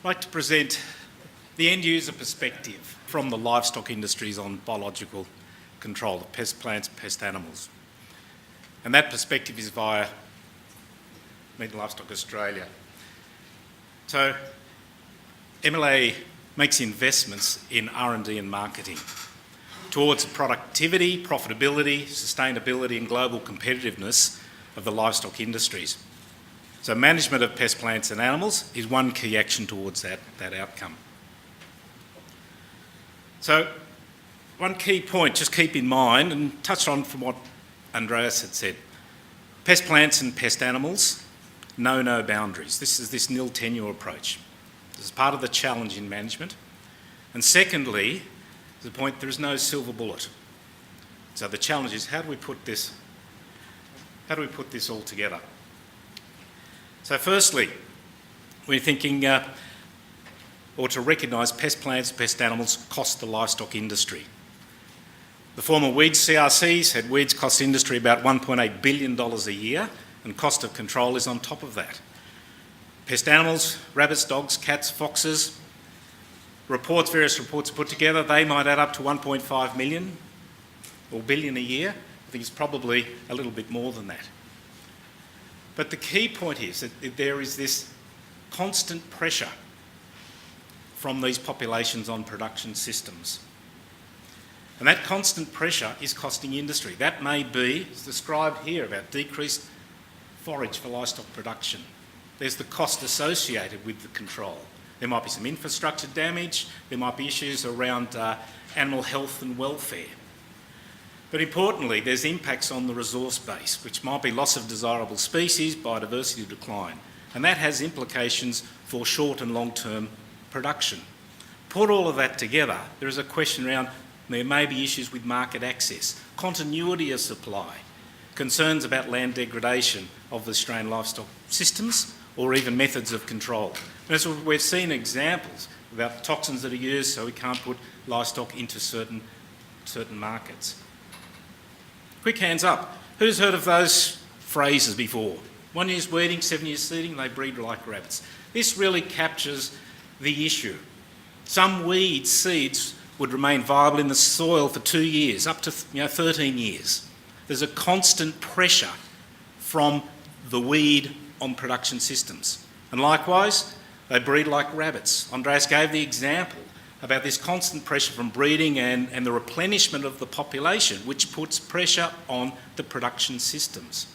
I'd like to present the end user perspective from the livestock industries on biological control of pest plants, pest animals. And that perspective is via Meat and Livestock Australia. So MLA makes investments in R&D and marketing towards productivity, profitability, sustainability and global competitiveness of the livestock industries. So management of pest plants and animals is one key action towards that outcome. So one key point, just keep in mind, and touched on from what Andreas had said, pest plants and pest animals, no boundaries. This is this nil tenure approach. This is part of the challenge in management. And secondly, the point, there is no silver bullet. So the challenge is how do we put this all together? So firstly, we're thinking or to recognise pest plants, pest animals cost the livestock industry. The former weeds CRCs had weeds cost the industry about $1.8 billion a year, and cost of control is on top of that. Pest animals, rabbits, dogs, cats, foxes, various reports are put together, they might add up to 1.5 million or billion a year. I think it's probably a little bit more than that. But the key point is that there is this constant pressure from these populations on production systems. And that constant pressure is costing industry. That may be, as described here, about decreased forage for livestock production. There's the cost associated with the control. There might be some infrastructure damage, there might be issues around animal health and welfare. But importantly, there's impacts on the resource base, which might be loss of desirable species, biodiversity decline, and that has implications for short and long-term production. Put all of that together, there is a question around there may be issues with market access, continuity of supply, concerns about land degradation of the Australian livestock systems, or even methods of control. And as we've seen examples about toxins that are used, so we can't put livestock into certain markets. Quick hands up. Who's heard of those phrases before? 1 year's weeding, 7 years seeding, they breed like rabbits. This really captures the issue. Some weed seeds would remain viable in the soil for 2 years, up to 13 years. There's a constant pressure from the weed on production systems. And likewise, they breed like rabbits. Andreas gave the example about this constant pressure from breeding and the replenishment of the population, which puts pressure on the production systems.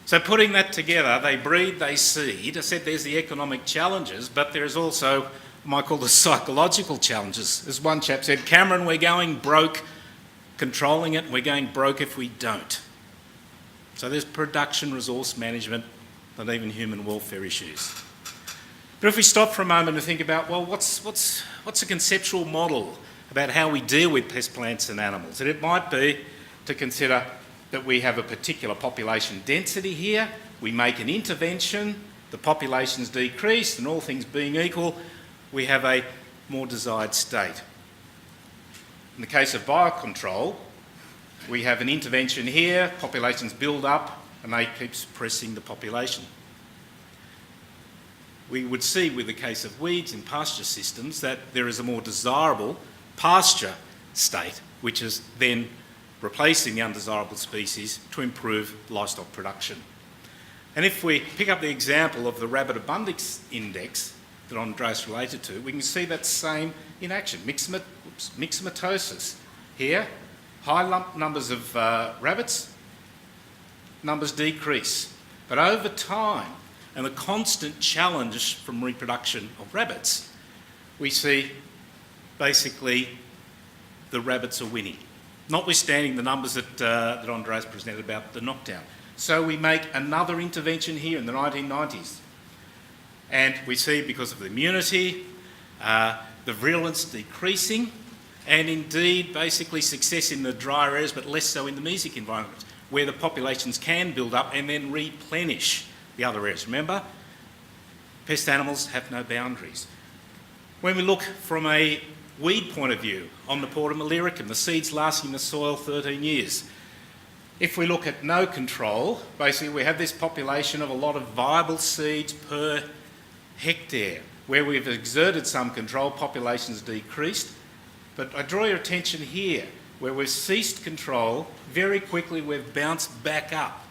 So putting that together, they breed, they seed. I said there's the economic challenges, but there's also, I might call the psychological challenges. As one chap said, Cameron, we're going broke controlling it, we're going broke if we don't. So there's production, resource management, and even human welfare issues. But if we stop for a moment and think about, well, what's a conceptual model about how we deal with pest plants and animals? And it might be to consider that we have a particular population density here, we make an intervention, the population's decreased, and all things being equal, we have a more desired state. In the case of biocontrol, we have an intervention here, populations build up, and they keep suppressing the population. We would see with the case of weeds in pasture systems that there is a more desirable pasture state, which is then replacing the undesirable species to improve livestock production. And if we pick up the example of the rabbit abundance index that Andreas related to, we can see that same in action, myxomatosis. Here, high numbers of rabbits, numbers decrease. But over time, and the constant challenge from reproduction of rabbits, we see basically the rabbits are winning, notwithstanding the numbers that Andreas presented about the knockdown. So we make another intervention here in the 1990s. And we see, because of the immunity, the virulence decreasing, and indeed basically success in the drier areas, but less so in the mesic environment, where the populations can build up and then replenish the other areas. Remember, pest animals have no boundaries. When we look from a weed point of view on the Portability, the seeds lasting in the soil 13 years, if we look at no control, basically we have this population of a lot of viable seeds per hectare. where we've exerted some control, populations decreased. But I draw your attention here, where we've ceased control, very quickly we've bounced back up.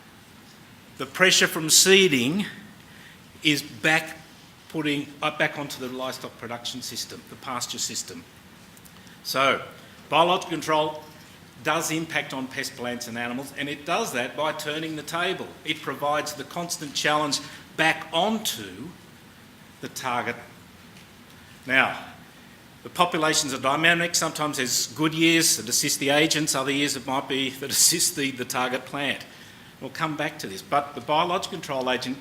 The pressure from seeding is back onto the livestock production system, the pasture system. So, biological control does impact on pest plants and animals, and it does that by turning the table. It provides the constant challenge back onto the target. Now, the populations are dynamic. Sometimes there's good years that assist the agents, other years it might be that assist the target plant. We'll come back to this, but the biological control agent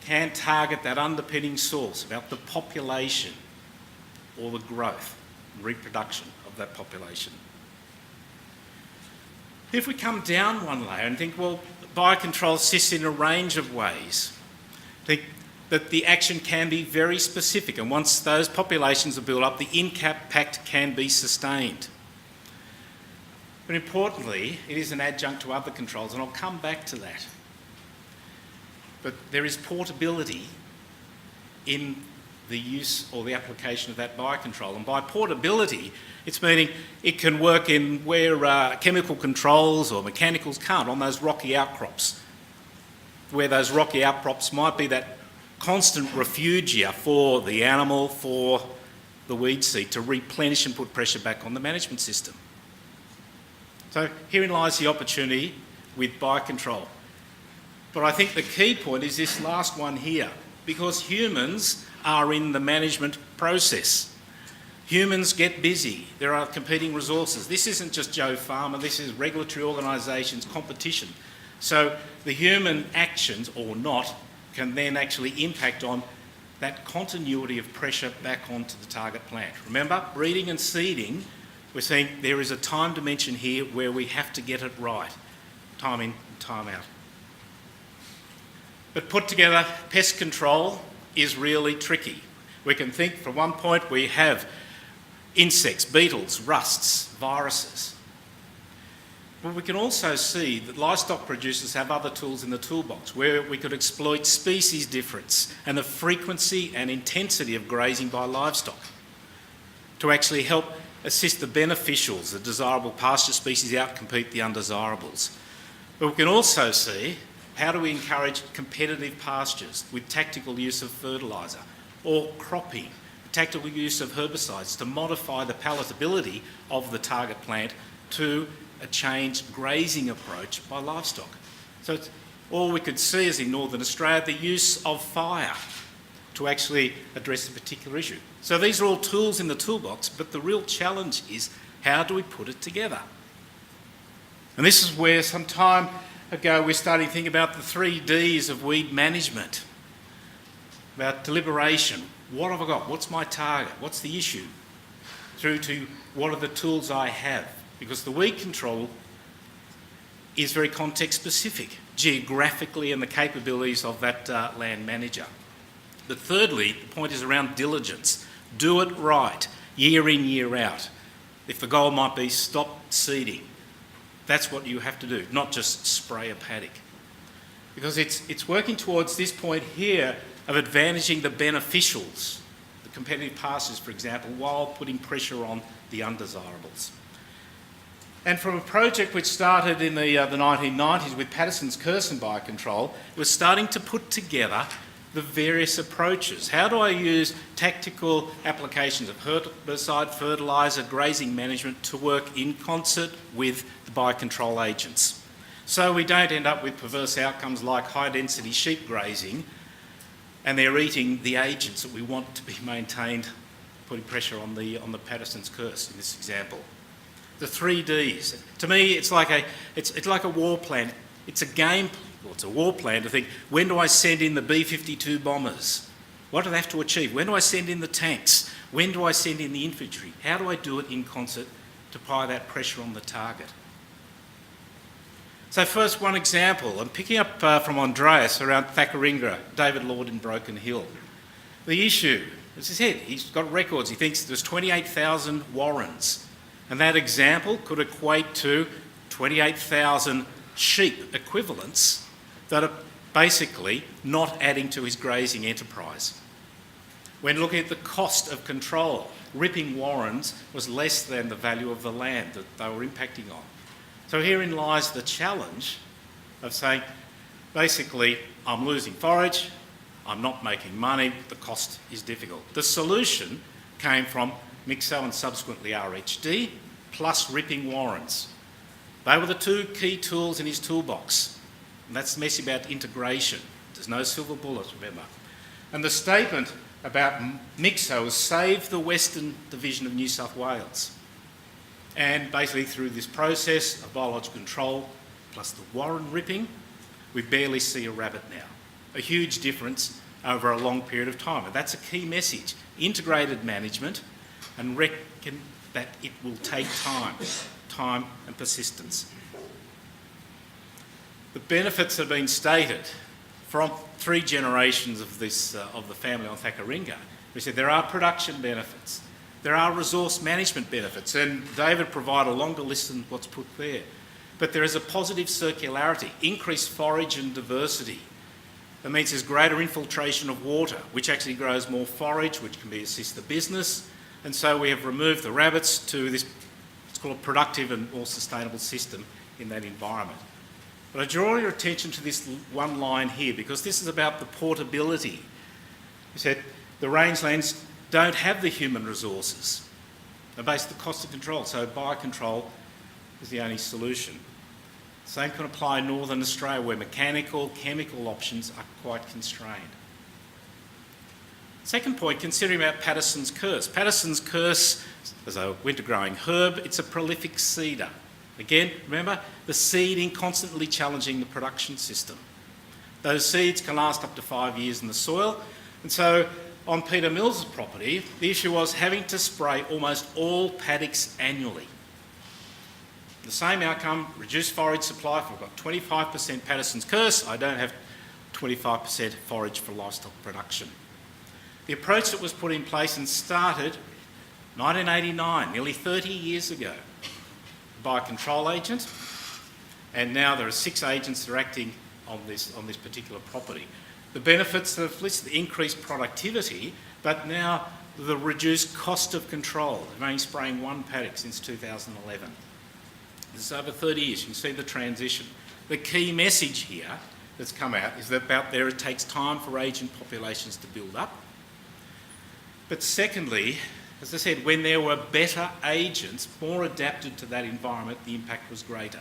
can target that underpinning source about the population or the growth and reproduction of that population. If we come down one layer and think, well, biocontrol assists in a range of ways, think that the action can be very specific, and once those populations are built up, the impact can be sustained. But importantly, it is an adjunct to other controls, and I'll come back to that. But there is portability in the use or the application of that biocontrol. And by portability, it's meaning it can work in where chemical controls or mechanicals can't, on those rocky outcrops, where those rocky outcrops might be that constant refugia for the animal, for the weed seed, to replenish and put pressure back on the management system. So herein lies the opportunity with biocontrol. But I think the key point is this last one here, because humans are in the management process. Humans get busy. There are competing resources. This isn't just Joe Farmer, this is regulatory organisations, competition. So the human actions, or not, can then actually impact on that continuity of pressure back onto the target plant. Remember, breeding and seeding, we're saying there is a time dimension here where we have to get it right. Time in, time out. But put together, pest control is really tricky. We can think from one point we have insects, beetles, rusts, viruses. But we can also see that livestock producers have other tools in the toolbox where we could exploit species difference and the frequency and intensity of grazing by livestock to actually help assist the beneficials, the desirable pasture species, outcompete the undesirables. But we can also see how do we encourage competitive pastures with tactical use of fertiliser or cropping, tactical use of herbicides to modify the palatability of the target plant to a changed grazing approach by livestock. So all we could see is in Northern Australia the use of fire to actually address a particular issue. So these are all tools in the toolbox, but the real challenge is how do we put it together? And this is where some time ago we're starting to think about the 3 Ds of weed management, about deliberation. What have I got? What's my target? What's the issue? Through to what are the tools I have? Because the weed control is very context specific, geographically and the capabilities of that land manager. But thirdly, the point is around diligence. Do it right, year in, year out. If the goal might be stop seeding, that's what you have to do, not just spray a paddock. Because it's working towards this point here of advantaging the beneficials, the competitive pastures, for example, while putting pressure on the undesirables. And from a project which started in the 1990s with Patterson's curse and biocontrol, we're starting to put together the various approaches. How do I use tactical applications of herbicide, fertiliser, grazing management to work in concert with the biocontrol agents? So we don't end up with perverse outcomes like high density sheep grazing and they're eating the agents that we want to be maintained, putting pressure on the Patterson's curse in this example. The 3 Ds. To me, it's like a war plan. It's a game. Well, it's a war plan to think, when do I send in the B-52 bombers? What do they have to achieve? When do I send in the tanks? When do I send in the infantry? How do I do it in concert to apply that pressure on the target? So first, one example. I'm picking up from Andreas around Thackeringha, David Lord in Broken Hill. The issue, as he said, he's got records. He thinks there's 28,000 warrens. And that example could equate to 28,000 sheep equivalents that are basically not adding to his grazing enterprise. When looking at the cost of control, ripping warrens was less than the value of the land that they were impacting on. So herein lies the challenge of saying, basically, I'm losing forage, I'm not making money, the cost is difficult. The solution came from MIXO and subsequently RHD, plus ripping warrens. They were the two key tools in his toolbox. And that's the message about integration. There's no silver bullet, remember. And the statement about MIXO was save the Western Division of New South Wales. And basically through this process of biological control plus the warren ripping, we barely see a rabbit now. A huge difference over a long period of time. And that's a key message. Integrated management, and reckon that it will take time and persistence. The benefits have been stated from 3 generations of this of the family on Thakaringa. We said there are production benefits, there are resource management benefits, and David provided a longer list than what's put there. But there is a positive circularity, increased forage and diversity. That means there's greater infiltration of water, which actually grows more forage, which can assist the business. And so we have removed the rabbits to this, it's called a productive and more sustainable system in that environment. But I draw your attention to this one line here, because this is about the portability. We said the rangelands don't have the human resources. They're based on the cost of control, so biocontrol is the only solution. Same can apply in Northern Australia, where mechanical, chemical options are quite constrained. Second point, considering about Patterson's curse. Patterson's curse is a winter-growing herb. It's a prolific seeder. Again, remember, the seeding constantly challenging the production system. Those seeds can last up to 5 years in the soil. And so on Peter Mills's property, the issue was having to spray almost all paddocks annually. The same outcome, reduced forage supply. If I've got 25% Patterson's curse, I don't have 25% forage for livestock production. The approach that was put in place and started 1989, nearly 30 years ago, by a control agent, and now there are 6 agents that are acting on this particular property. The benefits of this, the increased productivity, but now the reduced cost of control. They've only spraying 1 paddock since 2011. This is over 30 years. You can see the transition. The key message here that's come out is that about there it takes time for agent populations to build up. But secondly, as I said, when there were better agents, more adapted to that environment, the impact was greater.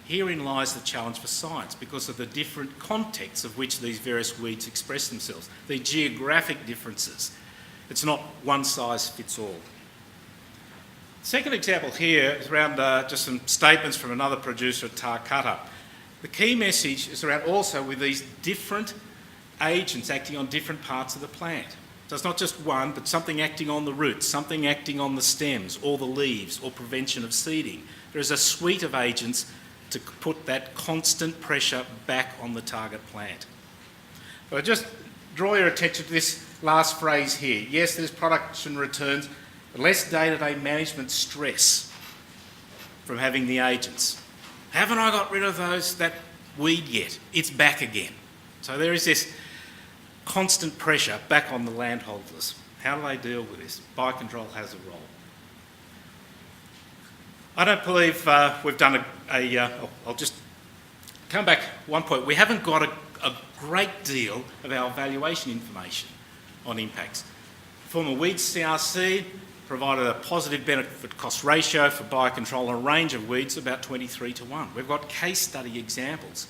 Herein lies the challenge for science, because of the different contexts of which these various weeds express themselves, the geographic differences. It's not one size fits all. Second example here is around just some statements from another producer at Tarcutta. The key message is around also with these different agents acting on different parts of the plant. So it's not just one, but something acting on the roots, something acting on the stems or the leaves or prevention of seeding. There is a suite of agents to put that constant pressure back on the target plant. But I just draw your attention to this last phrase here. Yes, there's production returns, less day-to-day management stress from having the agents. Haven't I got rid of that weed yet? It's back again. So there is this constant pressure back on the landholders. How do they deal with this? Biocontrol has a role. I don't believe we've done I'll just come back one point. We haven't got a great deal of our evaluation information on impacts. Former weeds CRC provided a positive benefit cost ratio for biocontrol on a range of weeds, about 23:1. We've got case study examples.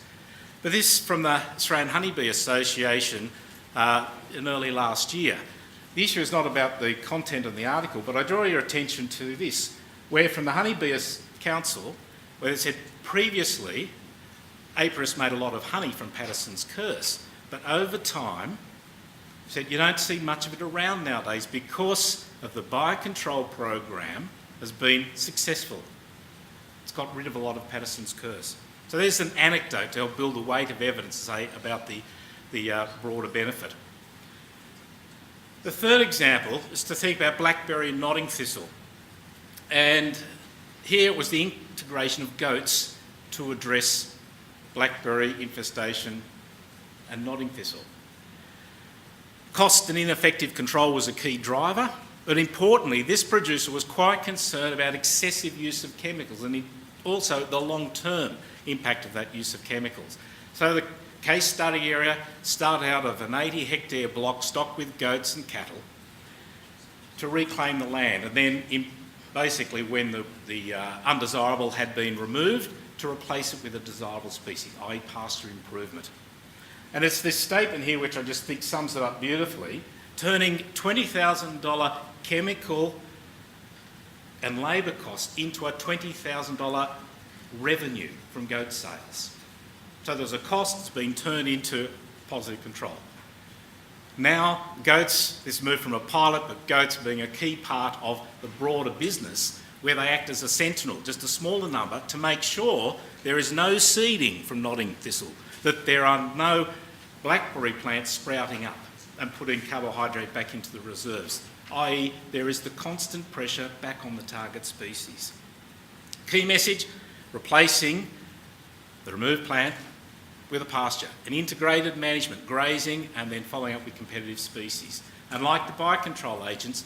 But this from the Australian Honeybee Association in early last year. The issue is not about the content of the article, but I draw your attention to this, where from the Honeybee Council, where it said previously ABARES made a lot of honey from Patterson's curse, but over time, said you don't see much of it around nowadays because of the biocontrol program has been successful. It's got rid of a lot of Patterson's curse. So there's an anecdote to help build a weight of evidence, say, about the broader benefit. The third example is to think about blackberry and nodding thistle. And here was the integration of goats to address blackberry infestation and nodding thistle. Cost and ineffective control was a key driver, but importantly, this producer was quite concerned about excessive use of chemicals and also the long-term impact of that use of chemicals. So the case study area started out of an 80-hectare block stocked with goats and cattle to reclaim the land, and then basically when the undesirable had been removed, to replace it with a desirable species, i.e. pasture improvement. And it's this statement here which I just think sums it up beautifully, turning $20,000 chemical and labour costs into a $20,000 revenue from goat sales. So there's a cost that's been turned into positive control. Now, goats, this moved from a pilot, but goats being a key part of the broader business, where they act as a sentinel, just a smaller number, to make sure there is no seeding from nodding thistle, that there are no blackberry plants sprouting up and putting carbohydrate back into the reserves, i.e. there is the constant pressure back on the target species. Key message, replacing the removed plant with a pasture, an integrated management, grazing, and then following up with competitive species. And like the biocontrol agents,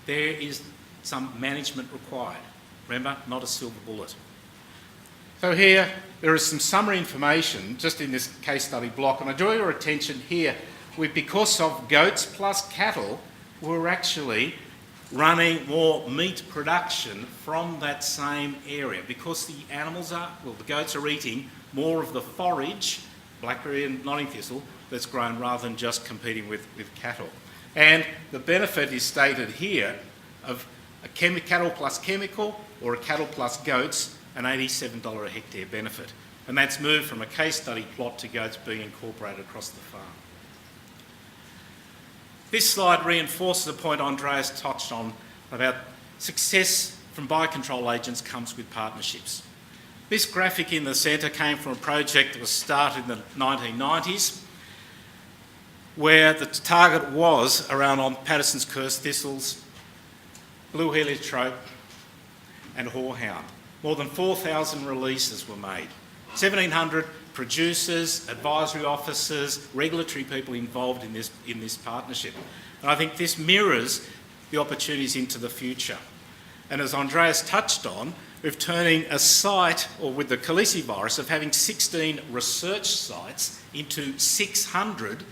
there is some management required. Remember, not a silver bullet. So here, there is some summary information just in this case study block, and I draw your attention here, because of goats plus cattle, we're actually running more meat production from that same area, because the goats are eating more of the forage, blackberry and nodding thistle, that's grown rather than just competing with cattle. And the benefit is stated here of a cattle plus chemical or a cattle plus goats, an $87 a hectare benefit. And that's moved from a case study plot to goats being incorporated across the farm. This slide reinforces the point Andreas touched on about success from biocontrol agents comes with partnerships. This graphic in the centre came from a project that was started in the 1990s, where the target was around on Patterson's curse thistles, blue heliotrope and horehound. More than 4,000 releases were made. 1,700 producers, advisory officers, regulatory people involved in this partnership. And I think this mirrors the opportunities into the future. And as Andreas touched on, we're turning a site, or with the calicivirus, of having 16 research sites into 600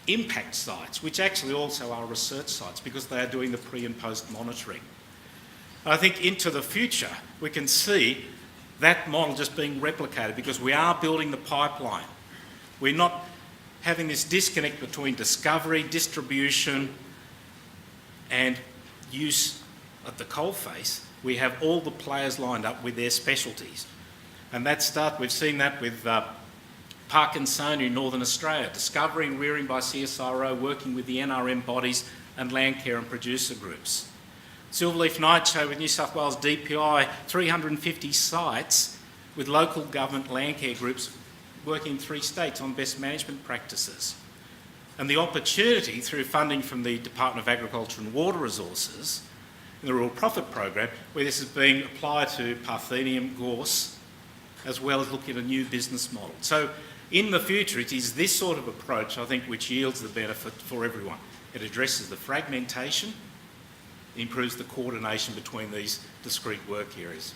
impact sites, which actually also are research sites because they are doing the pre and post monitoring. I think into the future, we can see that model just being replicated because we are building the pipeline. We're not having this disconnect between discovery, distribution, and use at the coalface. We have all the players lined up with their specialties. And we've seen that with Parkinsonia in Northern Australia, discovery and rearing by CSIRO, working with the NRM bodies and land care and producer groups. Silverleaf nitro with New South Wales DPI, 350 sites with local government land care groups working in 3 states on best management practices. And the opportunity through funding from the Department of Agriculture and Water Resources in the Rural Profit Program, where this is being applied to Parthenium, gorse, as well as looking at a new business model. So in the future, it is this sort of approach, I think, which yields the benefit for everyone. It addresses the fragmentation, improves the coordination between these discrete work areas.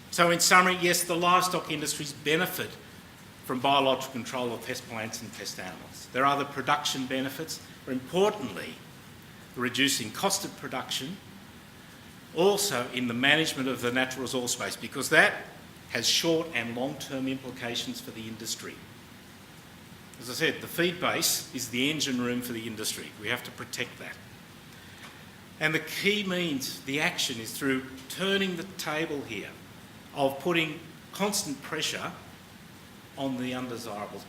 So in summary, yes, the livestock industries benefit from biological control of pest plants and pest animals. There are the production benefits, but importantly, reducing cost of production, also in the management of the natural resource base, because that has short and long-term implications for the industry. As I said, the feed base is the engine room for the industry. We have to protect that. And the key means, the action is through turning the table here of putting constant pressure on the undesirables.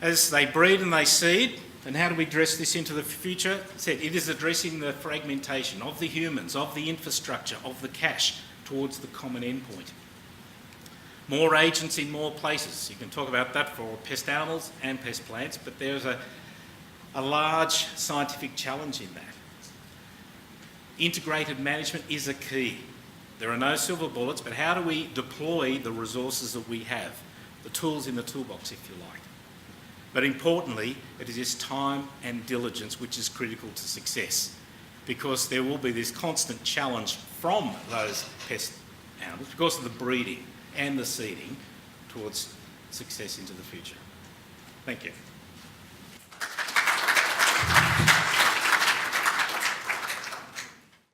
As they breed and they seed, and how do we address this into the future? I said, it is addressing the fragmentation of the humans, of the infrastructure, of the cash towards the common endpoint. More agents in more places. You can talk about that for pest animals and pest plants, but there's a large scientific challenge in that. Integrated management is a key. There are no silver bullets, but how do we deploy the resources that we have, the tools in the toolbox, if you like? But importantly, it is just time and diligence which is critical to success, because there will be this constant challenge from those pest animals because of the breeding and the seeding towards success into the future. Thank you.